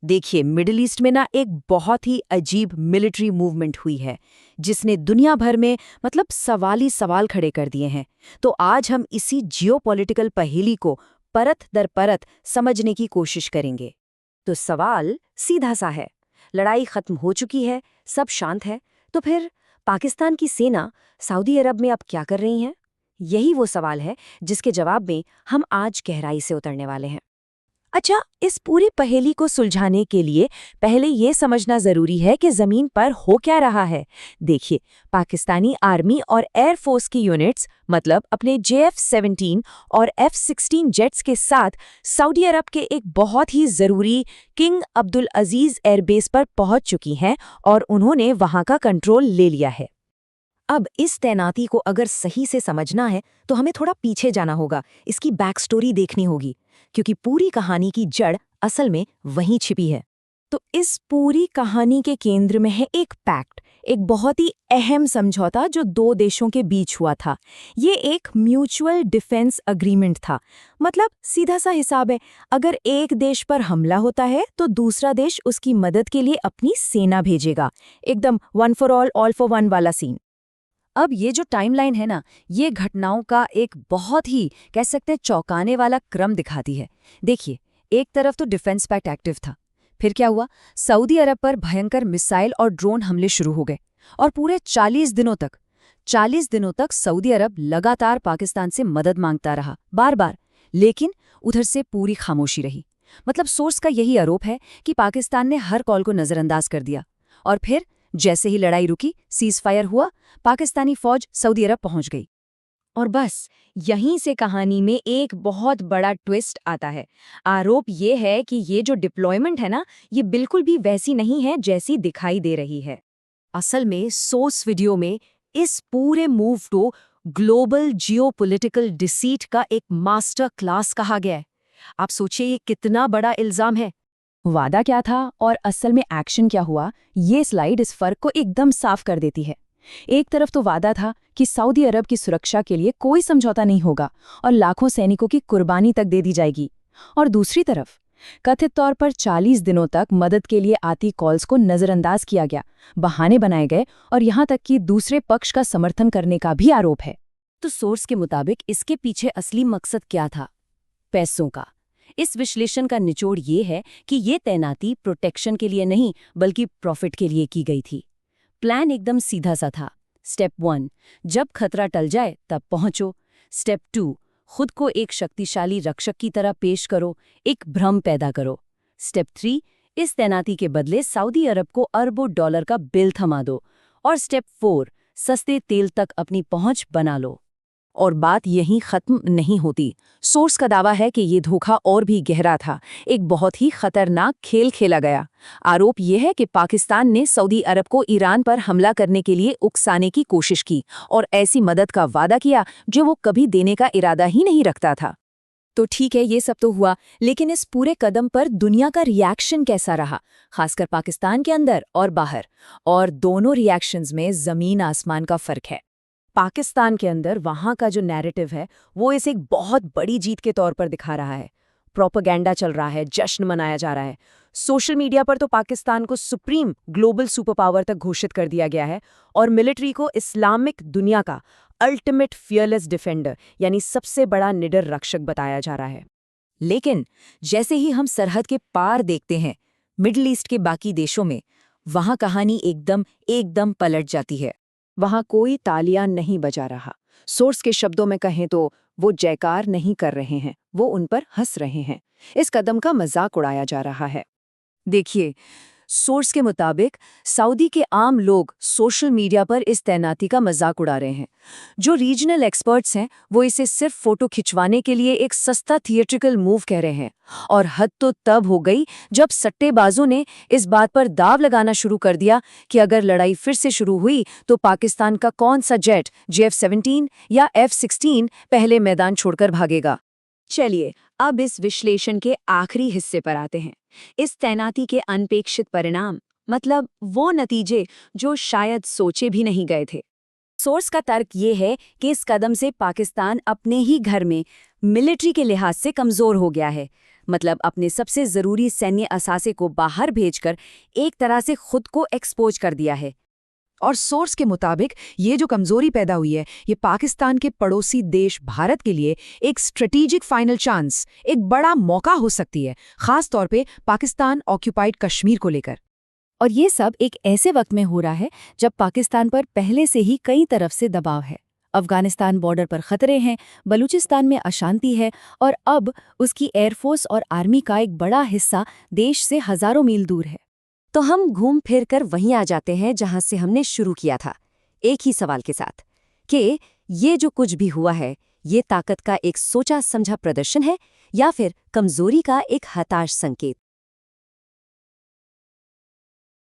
देखिए, middle east में ना एक बहुत ही अजीब मिलिट्री मूवमेंट हुई है जिसने दुनिया भर में सवाल ही सवाल खड़े कर दिए हैं। तो आज हम इसी जियोपॉलिटिकल पहेली को परत दर परत समझने की कोशिश करेंगे। तो सवाल सीधा सा है, लड़ाई खत्म हो चुकी है, सब शांत है, तो फिर पाकिस्तान की सेना सऊदी अरब में अब क्या कर रही है? यही वो सवाल है जिसके जवाब में हम आज गहराई से उतरने वाले हैं। अच्छा, इस पूरी पहेली को सुलझाने के लिए पहले ये समझना जरूरी है कि जमीन पर हो क्या रहा है। देखिए, पाकिस्तानी आर्मी और एयरफोर्स की यूनिट्स अपने JF-17 और F-16 जेट्स के साथ सऊदी अरब के एक बहुत ही जरूरी किंग अब्दुल अजीज एयरबेस पर पहुंच चुकी हैं और उन्होंने वहां का कंट्रोल ले लिया है। अब इस तैनाती को अगर सही से समझना है तो हमें थोड़ा पीछे जाना होगा, इसकी बैक स्टोरी देखनी होगी, क्योंकि पूरी कहानी की जड़ असल में वहीं छिपी है। तो इस पूरी कहानी के केंद्र में है एक पैक्ट, एक बहुत ही अहम समझौता जो दो देशों के बीच हुआ था। ये एक म्यूचुअल डिफेंस अग्रीमेंट था। सीधा सा हिसाब है, अगर एक देश पर हमला होता है तो दूसरा देश उसकी मदद के लिए अपनी सेना भेजेगा। एकदम one for all for one वाला सीन। अब ये जो टाइमलाइन है ना, ये घटनाओं का एक बहुत ही कह सकते हैं चौंकाने वाला क्रम दिखाती है। देखिए, एक तरफ तो डिफेंस पैक्ट एक्टिव था, फिर क्या हुआ, सऊदी अरब पर भयंकर मिसाइल और ड्रोन हमले शुरू हो गए और पूरे 40 दिनों तक सऊदी अरब लगातार पाकिस्तान से मदद मांगता रहा, बार बार। लेकिन उधर से पूरी खामोशी रही। सोर्स का यही आरोप है कि पाकिस्तान ने हर कॉल को नजरअंदाज कर दिया और फिर जैसे ही लड़ाई रुकी, सीज फायर हुआ, पाकिस्तानी फौज सऊदी अरब पहुंच गई। और बस यहीं से कहानी में एक बहुत बड़ा ट्विस्ट आता है। आरोप ये है कि ये जो डिप्लॉयमेंट है ना, ये बिल्कुल भी वैसी नहीं है जैसी दिखाई दे रही है। असल में सोर्स वीडियो में इस पूरे मूव को ग्लोबल जियोपॉलिटिकल डिसीट का एक मास्टर क्लास कहा गया है। आप सोचिए, ये कितना बड़ा इल्जाम है। वादा क्या था और असल में एक्शन क्या हुआ, ये स्लाइड इस फर्क को एकदम साफ कर देती है। एक तरफ तो वादा था कि सऊदी अरब की सुरक्षा के लिए कोई समझौता नहीं होगा और लाखों सैनिकों की कुर्बानी तक दे दी जाएगी, और दूसरी तरफ कथित तौर पर 40 दिनों तक मदद के लिए आती कॉल्स को नजरअंदाज किया गया, बहाने बनाए गए और यहां तक कि दूसरे पक्ष का समर्थन करने का भी आरोप है। तो सोर्स के मुताबिक इसके पीछे असली मकसद क्या था? पैसों का। इस विश्लेषण का निचोड़ ये है कि ये तैनाती प्रोटेक्शन के लिए नहीं बल्कि प्रॉफिट के लिए की गई थी। प्लान एकदम सीधा सा था। स्टेप 1, जब खतरा टल जाए तब पहुंचो। स्टेप 2, खुद को एक शक्तिशाली रक्षक की तरह पेश करो, एक भ्रम पैदा करो। स्टेप 3, इस तैनाती के बदले सऊदी अरब को अरबों डॉलर का बिल थमा दो। और स्टेप 4, सस्ते तेल तक अपनी पहुंच बना लो। और बात यहीं खत्म नहीं होती। सोर्स का दावा है कि ये धोखा और भी गहरा था, एक बहुत ही खतरनाक खेल खेला गया। आरोप यह है कि पाकिस्तान ने सऊदी अरब को ईरान पर हमला करने के लिए उकसाने की कोशिश की और ऐसी मदद का वादा किया जो वो कभी देने का इरादा ही नहीं रखता था। तो ठीक है, ये सब तो हुआ, लेकिन इस पूरे कदम पर दुनिया का रिएक्शन कैसा रहा, खासकर पाकिस्तान के अंदर और बाहर? और दोनों रिएक्शंस में जमीन आसमान का फर्क है। पाकिस्तान के अंदर वहां का जो नैरेटिव है वो इसे एक बहुत बड़ी जीत के तौर पर दिखा रहा है। प्रोपेगेंडा चल रहा है, जश्न मनाया जा रहा है। सोशल मीडिया पर तो पाकिस्तान को सुप्रीम ग्लोबल सुपर पावर तक घोषित कर दिया गया है और मिलिट्री को इस्लामिक दुनिया का अल्टीमेट फियरलेस डिफेंडर यानी सबसे बड़ा निडर रक्षक बताया जा रहा है। लेकिन जैसे ही हम सरहद के पार देखते हैं, मिडिल ईस्ट के बाकी देशों में, वहां कहानी एकदम पलट जाती है। वहां कोई तालियां नहीं बजा रहा। सोर्स के शब्दों में कहें तो वो जयकार नहीं कर रहे हैं, वो उन पर हंस रहे हैं। इस कदम का मजाक उड़ाया जा रहा है। देखिए, सोर्स के मुताबिक सऊदी के आम लोग सोशल मीडिया पर इस तैनाती का मजाक उड़ा रहे हैं। जो रीजनल एक्सपर्ट्स हैं वो इसे सिर्फ फोटो खिंचवाने के लिए एक सस्ता थिएट्रिकल मूव कह रहे हैं। और हद तो तब हो गई जब सट्टेबाजों ने इस बात पर दाव लगाना शुरू कर दिया कि अगर लड़ाई फिर से शुरू हुई तो पाकिस्तान का कौन सा जेट JF-17 या F-16 पहले मैदान छोड़कर भागेगा। चलिए, अब इस विश्लेषण के आखिरी हिस्से पर आते हैं। इस तैनाती के अनपेक्षित परिणाम, वो नतीजे जो शायद सोचे भी नहीं गए थे। सोर्स का तर्क ये है कि इस कदम से पाकिस्तान अपने ही घर में मिलिट्री के लिहाज से कमजोर हो गया है। मतलब अपने सबसे ज़रूरी सैन्य असासे को बाहर भेजकर एक तरह से खुद को एक्सपोज कर दिया है। और सोर्स के मुताबिक ये जो कमजोरी पैदा हुई है, ये पाकिस्तान के पड़ोसी देश भारत के लिए एक स्ट्रेटेजिक फाइनल चांस, एक बड़ा मौका हो सकती है, खास तौर पे पाकिस्तान ऑक्यूपाइड कश्मीर को लेकर। और ये सब एक ऐसे वक्त में हो रहा है जब पाकिस्तान पर पहले से ही कई तरफ से दबाव है। अफगानिस्तान बॉर्डर पर खतरे हैं, बलूचिस्तान में अशांति है, और अब उसकी एयरफोर्स और आर्मी का एक बड़ा हिस्सा देश से हजारों मील दूर है। तो हम घूम फिर कर वहीं आ जाते हैं जहां से हमने शुरू किया था, एक ही सवाल के साथ कि ये जो कुछ भी हुआ है, ये ताकत का एक सोचा समझा प्रदर्शन है या फिर कमजोरी का एक हताश संकेत।